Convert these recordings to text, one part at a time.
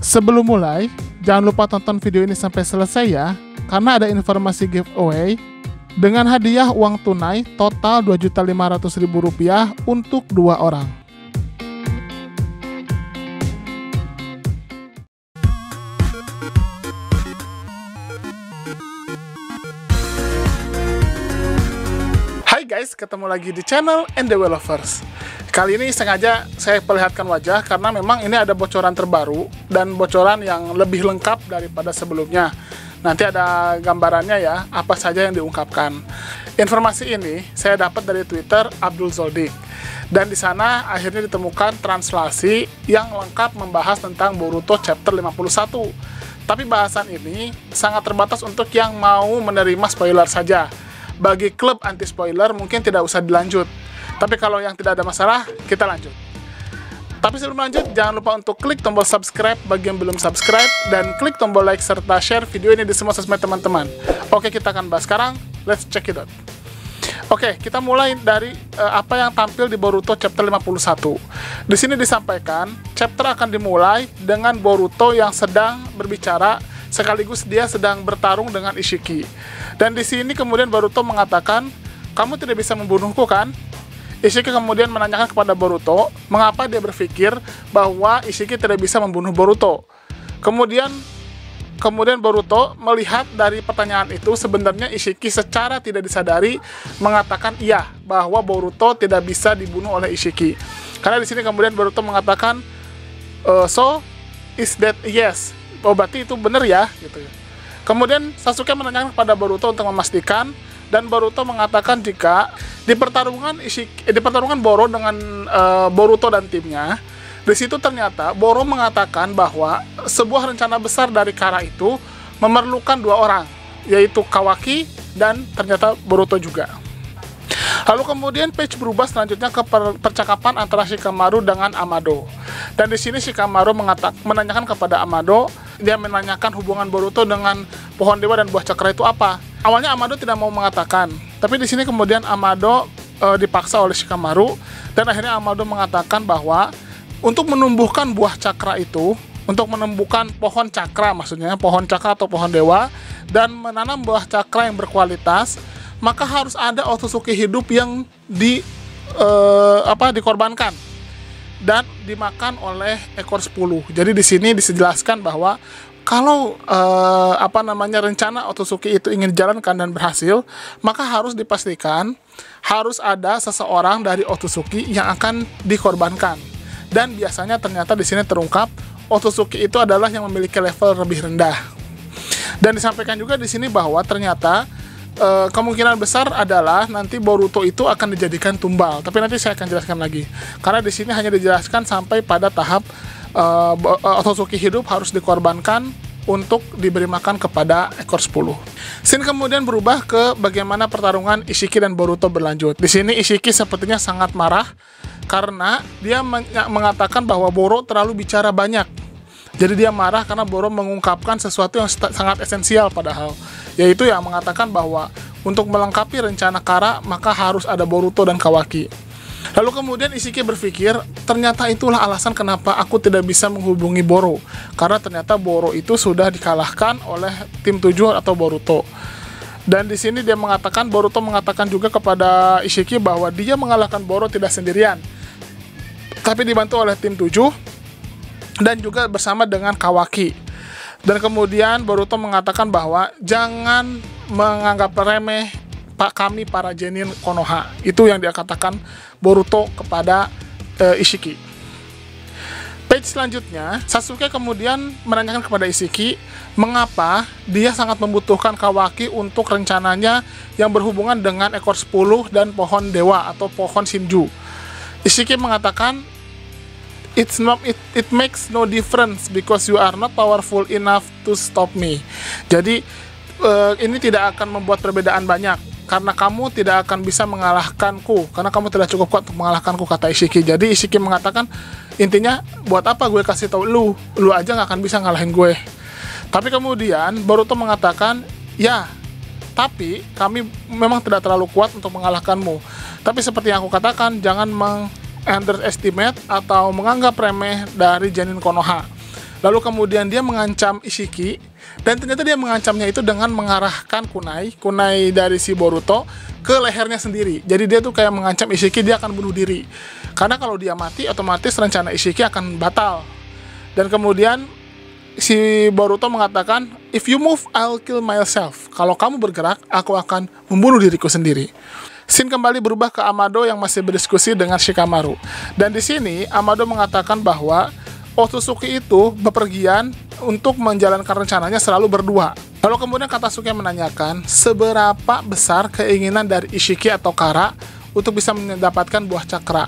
Sebelum mulai, jangan lupa tonton video ini sampai selesai ya, karena ada informasi giveaway dengan hadiah uang tunai total Rp2.500.000 untuk 2 orang. Hai guys, ketemu lagi di channel NDW Lovers. Kali ini sengaja saya perlihatkan wajah karena memang ini ada bocoran terbaru dan bocoran yang lebih lengkap daripada sebelumnya. Nanti ada gambarannya ya, apa saja yang diungkapkan. Informasi ini saya dapat dari Twitter Abdul Zoldik. Dan di sana akhirnya ditemukan translasi yang lengkap membahas tentang Boruto chapter 51. Tapi bahasan ini sangat terbatas untuk yang mau menerima spoiler saja. Bagi klub anti spoiler mungkin tidak usah dilanjut. Tapi kalau yang tidak ada masalah, kita lanjut. Tapi sebelum lanjut, jangan lupa untuk klik tombol subscribe bagi yang belum subscribe, dan klik tombol like serta share video ini di semua sosmed teman-teman. Oke, kita akan bahas sekarang. Let's check it out. Oke, kita mulai dari apa yang tampil di Boruto chapter 51. Di sini disampaikan, chapter akan dimulai dengan Boruto yang sedang berbicara, sekaligus dia sedang bertarung dengan Ishiki. Dan di sini kemudian Boruto mengatakan, "Kamu tidak bisa membunuhku kan?" Ishiki kemudian menanyakan kepada Boruto, mengapa dia berpikir bahwa Ishiki tidak bisa membunuh Boruto. Kemudian Boruto melihat dari pertanyaan itu, sebenarnya Ishiki secara tidak disadari mengatakan iya, bahwa Boruto tidak bisa dibunuh oleh Ishiki. Karena di sini kemudian Boruto mengatakan, "So, is that yes?" Oh, berarti itu benar ya, gitu. Kemudian Sasuke menanyakan kepada Boruto untuk memastikan, dan Boruto mengatakan jika di pertarungan Boro dengan Boruto dan timnya, di situ ternyata Boro mengatakan bahwa sebuah rencana besar dari Kara itu memerlukan 2 orang, yaitu Kawaki dan ternyata Boruto juga. Lalu kemudian page berubah selanjutnya ke percakapan antara Shikamaru dengan Amado. Dan di sini Shikamaru menanyakan kepada Amado, dia menanyakan hubungan Boruto dengan pohon dewa dan buah cakra itu apa. Awalnya Amado tidak mau mengatakan, tapi di sini kemudian Amado dipaksa oleh Shikamaru, dan akhirnya Amado mengatakan bahwa untuk menumbuhkan buah cakra itu, untuk menumbuhkan pohon cakra, maksudnya pohon cakra atau pohon dewa, dan menanam buah cakra yang berkualitas, maka harus ada Otsutsuki hidup yang dikorbankan dan dimakan oleh ekor 10. Jadi di sini dijelaskan bahwa kalau rencana Otsutsuki itu ingin dijalankan dan berhasil, maka harus dipastikan harus ada seseorang dari Otsutsuki yang akan dikorbankan. Dan biasanya ternyata di sini terungkap Otsutsuki itu adalah yang memiliki level lebih rendah. Dan disampaikan juga di sini bahwa ternyata kemungkinan besar adalah nanti Boruto itu akan dijadikan tumbal. Tapi nanti saya akan jelaskan lagi. Karena di sini hanya dijelaskan sampai pada tahap Otsutsuki hidup harus dikorbankan untuk diberi makan kepada ekor 10. Scene kemudian berubah ke bagaimana pertarungan Ishiki dan Boruto berlanjut. Di sini Ishiki sepertinya sangat marah karena dia mengatakan bahwa Boro terlalu bicara banyak. Jadi dia marah karena Boro mengungkapkan sesuatu yang sangat esensial padahal, yaitu yang mengatakan bahwa untuk melengkapi rencana Kara maka harus ada Boruto dan Kawaki. Lalu kemudian Ishiki berpikir, ternyata itulah alasan kenapa aku tidak bisa menghubungi Boro, karena ternyata Boro itu sudah dikalahkan oleh tim 7 atau Boruto. Dan di sini dia mengatakan, Boruto mengatakan juga kepada Ishiki bahwa dia mengalahkan Boro tidak sendirian, tapi dibantu oleh tim 7 dan juga bersama dengan Kawaki. Dan kemudian Boruto mengatakan bahwa jangan menganggap remeh kami para Genin Konoha. Itu yang dia katakan Boruto kepada Ishiki. Page selanjutnya, Sasuke kemudian menanyakan kepada Ishiki mengapa dia sangat membutuhkan Kawaki untuk rencananya yang berhubungan dengan ekor 10 dan pohon dewa atau pohon Shinju. Ishiki mengatakan, It makes no difference because you are not powerful enough to stop me. Jadi ini tidak akan membuat perbedaan banyak karena kamu tidak akan bisa mengalahkanku, karena kamu tidak cukup kuat untuk mengalahkanku, kata Ishiki. Jadi Ishiki mengatakan, intinya buat apa gue kasih tahu lu aja nggak akan bisa ngalahin gue. Tapi kemudian Boruto mengatakan, ya, tapi kami memang tidak terlalu kuat untuk mengalahkanmu. Tapi seperti yang aku katakan, jangan underestimate atau menganggap remeh dari Genin Konoha. Lalu kemudian dia mengancam Ishiki, dan ternyata dia mengancamnya itu dengan mengarahkan kunai dari si Boruto ke lehernya sendiri. Jadi dia tuh kayak mengancam Ishiki dia akan bunuh diri. Karena kalau dia mati, otomatis rencana Ishiki akan batal. Dan kemudian si Boruto mengatakan, "If you move, I'll kill myself." Kalau kamu bergerak, aku akan membunuh diriku sendiri. Scene kembali berubah ke Amado yang masih berdiskusi dengan Shikamaru. Dan di sini Amado mengatakan bahwa Otsutsuki itu bepergian untuk menjalankan rencananya selalu berdua. Lalu kemudian Katasuki menanyakan seberapa besar keinginan dari Ishiki atau Kara untuk bisa mendapatkan buah cakra.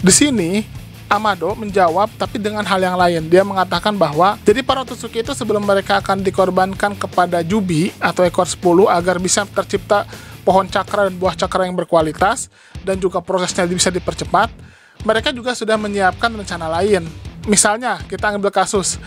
Di sini Amado menjawab tapi dengan hal yang lain. Dia mengatakan bahwa jadi para Otsutsuki itu sebelum mereka akan dikorbankan kepada Jubi atau ekor 10 agar bisa tercipta pohon cakra dan buah cakra yang berkualitas dan juga prosesnya bisa dipercepat, mereka juga sudah menyiapkan rencana lain. Misalnya, kita ambil kasus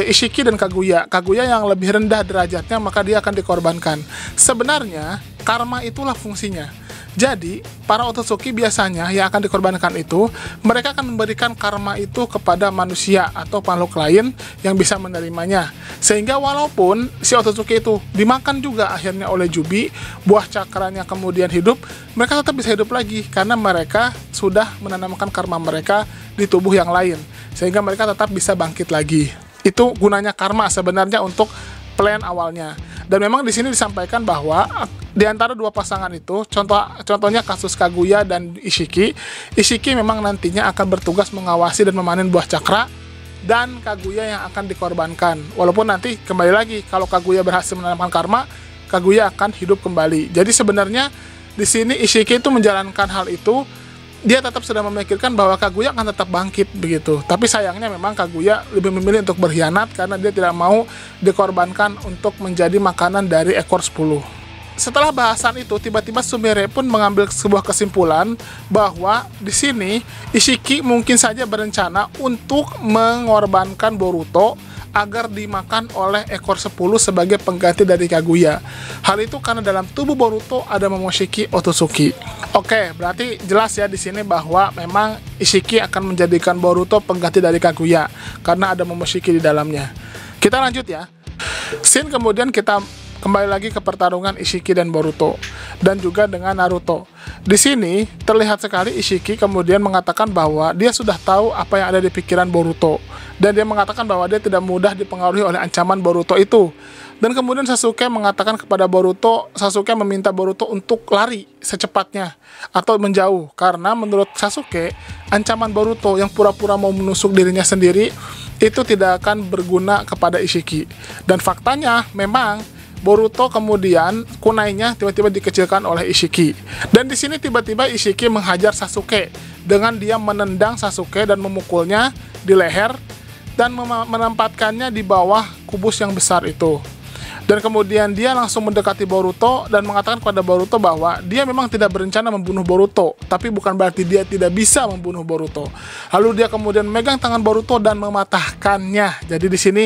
Ishiki dan Kaguya. Kaguya yang lebih rendah derajatnya, maka dia akan dikorbankan. Sebenarnya, karma itulah fungsinya. Jadi, para Otsutsuki biasanya yang akan dikorbankan itu, mereka akan memberikan karma itu kepada manusia atau makhluk lain yang bisa menerimanya. Sehingga walaupun si Otsutsuki itu dimakan juga akhirnya oleh Jubi, buah cakranya kemudian hidup, mereka tetap bisa hidup lagi karena mereka sudah menanamkan karma mereka di tubuh yang lain. Sehingga mereka tetap bisa bangkit lagi. Itu gunanya karma sebenarnya untuk plan awalnya. Dan memang di sini disampaikan bahwa di antara dua pasangan itu, contohnya kasus Kaguya dan Ishiki memang nantinya akan bertugas mengawasi dan memanen buah cakra, dan Kaguya yang akan dikorbankan. Walaupun nanti kembali lagi, kalau Kaguya berhasil menanamkan karma, Kaguya akan hidup kembali. Jadi sebenarnya di sini Ishiki itu menjalankan hal itu, dia tetap sudah memikirkan bahwa Kaguya akan tetap bangkit begitu. Tapi sayangnya memang Kaguya lebih memilih untuk berkhianat karena dia tidak mau dikorbankan untuk menjadi makanan dari ekor 10. Setelah bahasan itu, tiba-tiba Sumire pun mengambil sebuah kesimpulan bahwa di sini Ishiki mungkin saja berencana untuk mengorbankan Boruto agar dimakan oleh ekor 10 sebagai pengganti dari Kaguya. Hal itu karena dalam tubuh Boruto ada Momoshiki Otsutsuki. Oke, berarti jelas ya di sini bahwa memang Ishiki akan menjadikan Boruto pengganti dari Kaguya karena ada Momoshiki di dalamnya. Kita lanjut ya. Scene kemudian kita kembali lagi ke pertarungan Ishiki dan Boruto dan juga dengan Naruto. Di sini terlihat sekali Ishiki kemudian mengatakan bahwa dia sudah tahu apa yang ada di pikiran Boruto, dan dia mengatakan bahwa dia tidak mudah dipengaruhi oleh ancaman Boruto itu. Dan kemudian Sasuke mengatakan kepada Boruto, Sasuke meminta Boruto untuk lari secepatnya atau menjauh, karena menurut Sasuke ancaman Boruto yang pura-pura mau menusuk dirinya sendiri itu tidak akan berguna kepada Ishiki. Dan faktanya memang Boruto kemudian kunainya tiba-tiba dikecilkan oleh Ishiki. Dan di sini tiba-tiba Ishiki menghajar Sasuke dengan dia menendang Sasuke dan memukulnya di leher dan menempatkannya di bawah kubus yang besar itu. Dan kemudian dia langsung mendekati Boruto dan mengatakan kepada Boruto bahwa dia memang tidak berencana membunuh Boruto, tapi bukan berarti dia tidak bisa membunuh Boruto. Lalu dia kemudian memegang tangan Boruto dan mematahkannya. Jadi di sini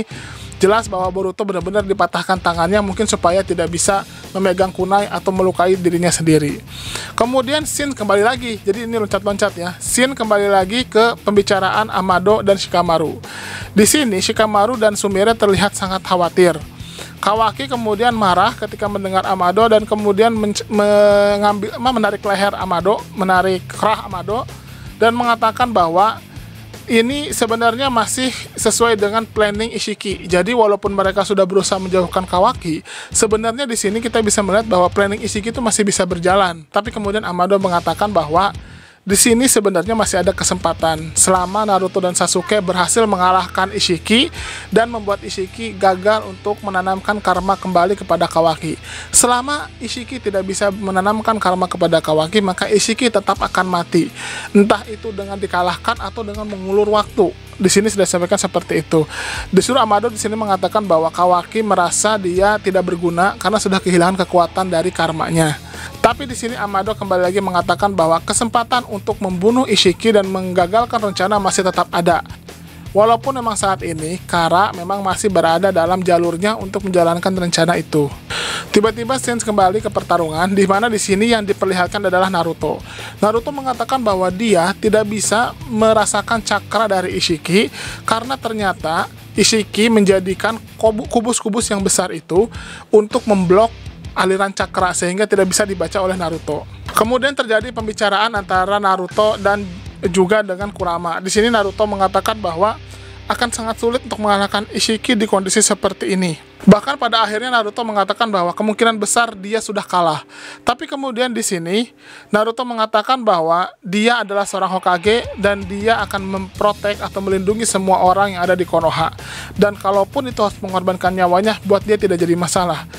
jelas bahwa Boruto benar-benar dipatahkan tangannya, mungkin supaya tidak bisa memegang kunai atau melukai dirinya sendiri. Kemudian scene kembali lagi, jadi ini loncat-loncat ya. Scene kembali lagi ke pembicaraan Amado dan Shikamaru. Di sini Shikamaru dan Sumire terlihat sangat khawatir. Kawaki kemudian marah ketika mendengar Amado dan kemudian menarik leher Amado, menarik kerah Amado, dan mengatakan bahwa ini sebenarnya masih sesuai dengan planning Ishiki. Jadi walaupun mereka sudah berusaha menjauhkan Kawaki, sebenarnya di sini kita bisa melihat bahwa planning Ishiki itu masih bisa berjalan. Tapi kemudian Amado mengatakan bahwa di sini sebenarnya masih ada kesempatan selama Naruto dan Sasuke berhasil mengalahkan Ishiki dan membuat Ishiki gagal untuk menanamkan karma kembali kepada Kawaki. Selama Ishiki tidak bisa menanamkan karma kepada Kawaki, maka Ishiki tetap akan mati. Entah itu dengan dikalahkan atau dengan mengulur waktu. Di sini sudah disampaikan seperti itu. Disuruh Amado di sini mengatakan bahwa Kawaki merasa dia tidak berguna karena sudah kehilangan kekuatan dari karmanya. Tapi di sini Amado kembali lagi mengatakan bahwa kesempatan untuk membunuh Ishiki dan menggagalkan rencana masih tetap ada. Walaupun memang saat ini Kara memang masih berada dalam jalurnya untuk menjalankan rencana itu. Tiba-tiba Shinji kembali ke pertarungan, di mana di sini yang diperlihatkan adalah Naruto. Naruto mengatakan bahwa dia tidak bisa merasakan cakra dari Ishiki karena ternyata Ishiki menjadikan kubus-kubus yang besar itu untuk memblok aliran cakra sehingga tidak bisa dibaca oleh Naruto. Kemudian terjadi pembicaraan antara Naruto dan juga dengan Kurama. Di sini Naruto mengatakan bahwa akan sangat sulit untuk mengalahkan Ishiki di kondisi seperti ini. Bahkan pada akhirnya Naruto mengatakan bahwa kemungkinan besar dia sudah kalah. Tapi kemudian di sini Naruto mengatakan bahwa dia adalah seorang Hokage dan dia akan memprotek atau melindungi semua orang yang ada di Konoha. Dan kalaupun itu harus mengorbankan nyawanya, buat dia tidak jadi masalah.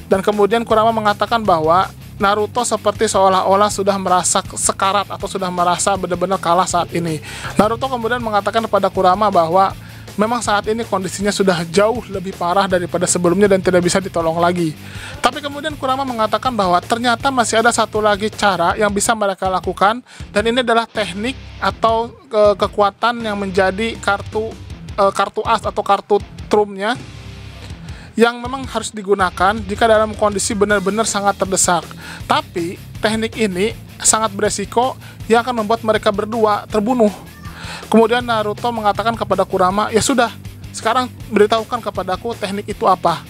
Dan kemudian Kurama mengatakan bahwa Naruto seperti seolah-olah sudah merasa sekarat atau sudah merasa benar-benar kalah saat ini. Naruto kemudian mengatakan kepada Kurama bahwa memang saat ini kondisinya sudah jauh lebih parah daripada sebelumnya dan tidak bisa ditolong lagi. Tapi kemudian Kurama mengatakan bahwa ternyata masih ada satu lagi cara yang bisa mereka lakukan, dan ini adalah teknik atau kekuatan yang menjadi kartu as atau kartu trumnya yang memang harus digunakan jika dalam kondisi benar-benar sangat terdesak. Tapi teknik ini sangat beresiko yang akan membuat mereka berdua terbunuh. Kemudian Naruto mengatakan kepada Kurama, ya sudah, sekarang beritahukan kepadaku teknik itu apa.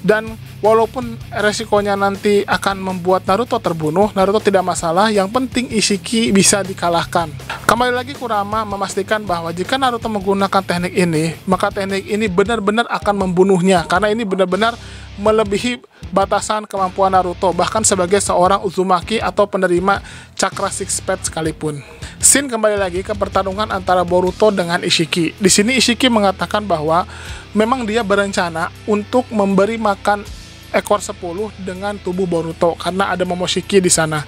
Dan walaupun resikonya nanti akan membuat Naruto terbunuh, Naruto tidak masalah, yang penting Ishiki bisa dikalahkan. Kembali lagi Kurama memastikan bahwa jika Naruto menggunakan teknik ini, maka teknik ini benar-benar akan membunuhnya, karena ini benar-benar melebihi batasan kemampuan Naruto, bahkan sebagai seorang Uzumaki atau penerima Chakra Six Path sekalipun. Shin kembali lagi ke pertarungan antara Boruto dengan Ishiki. Di sini Ishiki mengatakan bahwa memang dia berencana untuk memberi makan ekor 10 dengan tubuh Boruto karena ada Momoshiki di sana.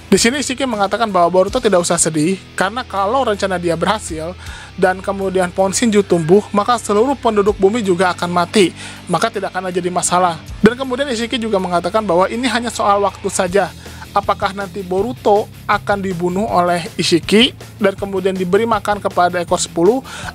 Di sini Ishiki mengatakan bahwa Boruto tidak usah sedih karena kalau rencana dia berhasil dan kemudian pohon Shinju tumbuh, maka seluruh penduduk bumi juga akan mati, maka tidak akan jadi masalah. Dan kemudian Ishiki juga mengatakan bahwa ini hanya soal waktu saja. Apakah nanti Boruto akan dibunuh oleh Ishiki dan kemudian diberi makan kepada ekor 10,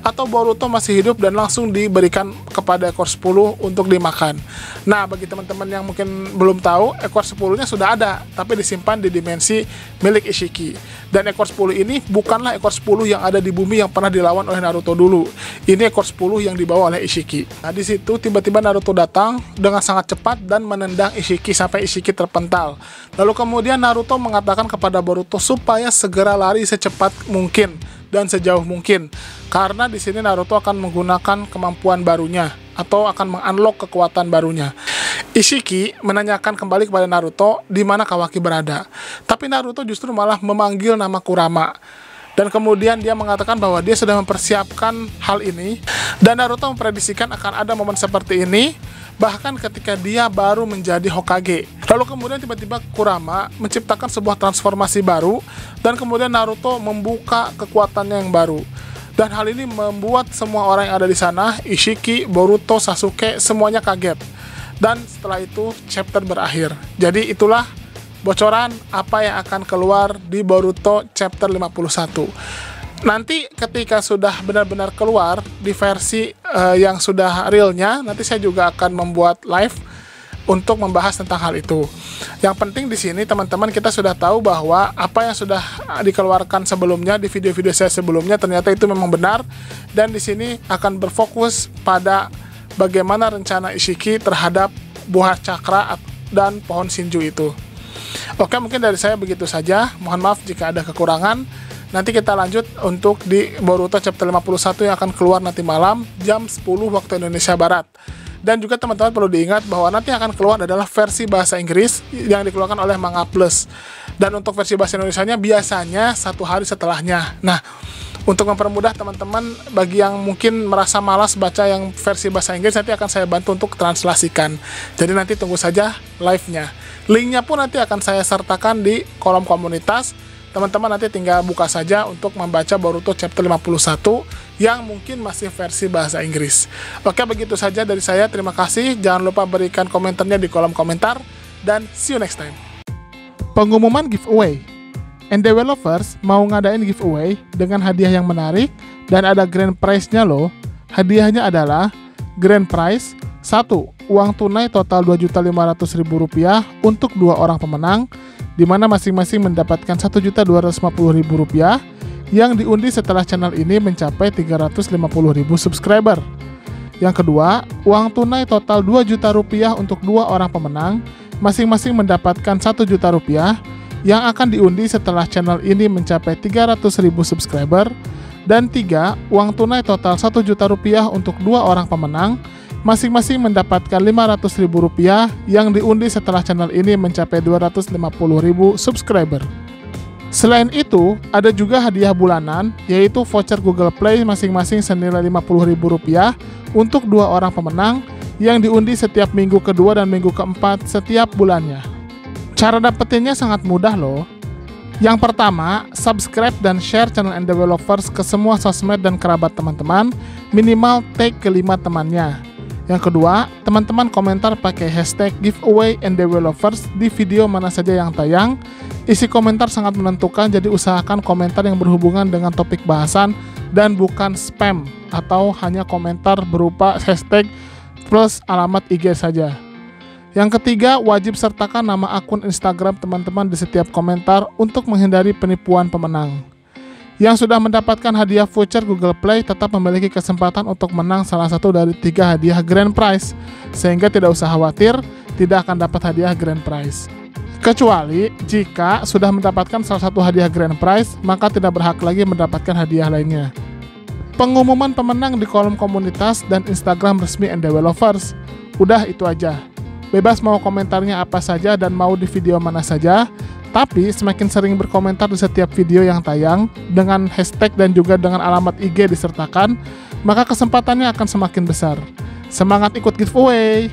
atau Boruto masih hidup dan langsung diberikan kepada ekor 10 untuk dimakan. Nah, bagi teman-teman yang mungkin belum tahu, ekor 10-nya sudah ada, tapi disimpan di dimensi milik Ishiki. Dan ekor 10 ini bukanlah ekor 10 yang ada di bumi yang pernah dilawan oleh Naruto dulu. Ini ekor 10 yang dibawa oleh Ishiki. Nah, di situ tiba-tiba Naruto datang dengan sangat cepat dan menendang Ishiki sampai Ishiki terpental. Lalu kemudian Naruto mengatakan kepada Boruto supaya segera lari secepat mungkin dan sejauh mungkin, karena di sini Naruto akan menggunakan kemampuan barunya atau akan mengunlock kekuatan barunya. Ishiki menanyakan kembali kepada Naruto di mana Kawaki berada, tapi Naruto justru malah memanggil nama Kurama. Dan kemudian dia mengatakan bahwa dia sudah mempersiapkan hal ini, dan Naruto memprediksikan akan ada momen seperti ini bahkan ketika dia baru menjadi Hokage. Lalu kemudian tiba-tiba Kurama menciptakan sebuah transformasi baru, dan kemudian Naruto membuka kekuatannya yang baru. Dan hal ini membuat semua orang yang ada di sana, Ishiki, Boruto, Sasuke, semuanya kaget. Dan setelah itu chapter berakhir. Jadi itulah bocoran apa yang akan keluar di Boruto chapter 51. Nanti ketika sudah benar-benar keluar di versi yang sudah realnya, nanti saya juga akan membuat live untuk membahas tentang hal itu. Yang penting di sini teman-teman, kita sudah tahu bahwa apa yang sudah dikeluarkan sebelumnya di video-video saya sebelumnya ternyata itu memang benar, dan di sini akan berfokus pada bagaimana rencana Ishiki terhadap buah cakra dan pohon Shinju itu. Oke, mungkin dari saya begitu saja. Mohon maaf jika ada kekurangan. Nanti kita lanjut untuk di Boruto chapter 51 yang akan keluar nanti malam jam 10 waktu Indonesia Barat. Dan juga teman-teman perlu diingat bahwa nanti akan keluar adalah versi bahasa Inggris yang dikeluarkan oleh Manga Plus. Dan untuk versi bahasa Indonesianya biasanya 1 hari setelahnya. Nah, untuk mempermudah teman-teman, bagi yang mungkin merasa malas baca yang versi bahasa Inggris, nanti akan saya bantu untuk translasikan. Jadi nanti tunggu saja live-nya. Linknya pun nanti akan saya sertakan di kolom komunitas. Teman-teman nanti tinggal buka saja untuk membaca Boruto chapter 51 yang mungkin masih versi bahasa Inggris. Oke, begitu saja dari saya. Terima kasih. Jangan lupa berikan komentarnya di kolom komentar. Dan see you next time. Pengumuman giveaway. NDW Lovers mau ngadain giveaway dengan hadiah yang menarik dan ada grand prize-nya loh. Hadiahnya adalah grand prize 1. Uang tunai total Rp2.500.000 untuk 2 orang pemenang, di mana masing-masing mendapatkan Rp1.250.000 yang diundi setelah channel ini mencapai 350.000 subscriber. Yang kedua, uang tunai total Rp2.000.000 untuk 2 orang pemenang, masing-masing mendapatkan Rp1.000.000 yang akan diundi setelah channel ini mencapai 300.000 subscriber. Dan 3, uang tunai total Rp1.000.000 untuk 2 orang pemenang, masing-masing mendapatkan Rp500.000 yang diundi setelah channel ini mencapai 250.000 subscriber. Selain itu, ada juga hadiah bulanan, yaitu voucher Google Play masing-masing senilai Rp50.000 untuk 2 orang pemenang yang diundi setiap minggu kedua dan minggu keempat setiap bulannya. Cara dapetinnya sangat mudah loh. Yang pertama, subscribe dan share channel NDW Lovers ke semua sosmed dan kerabat teman-teman, minimal tag ke 5 temannya. Yang kedua, teman-teman komentar pakai hashtag giveaway NDW Lovers di video mana saja yang tayang. Isi komentar sangat menentukan, jadi usahakan komentar yang berhubungan dengan topik bahasan dan bukan spam atau hanya komentar berupa hashtag plus alamat IG saja. Yang ketiga, wajib sertakan nama akun Instagram teman-teman di setiap komentar untuk menghindari penipuan pemenang. Yang sudah mendapatkan hadiah voucher Google Play tetap memiliki kesempatan untuk menang salah satu dari 3 hadiah grand prize, sehingga tidak usah khawatir tidak akan dapat hadiah grand prize. Kecuali jika sudah mendapatkan salah satu hadiah grand prize, maka tidak berhak lagi mendapatkan hadiah lainnya. Pengumuman pemenang di kolom komunitas dan Instagram resmi NDW Lovers. Udah itu aja. Bebas mau komentarnya apa saja dan mau di video mana saja, tapi semakin sering berkomentar di setiap video yang tayang dengan hashtag dan juga dengan alamat IG disertakan, maka kesempatannya akan semakin besar. Semangat ikut giveaway!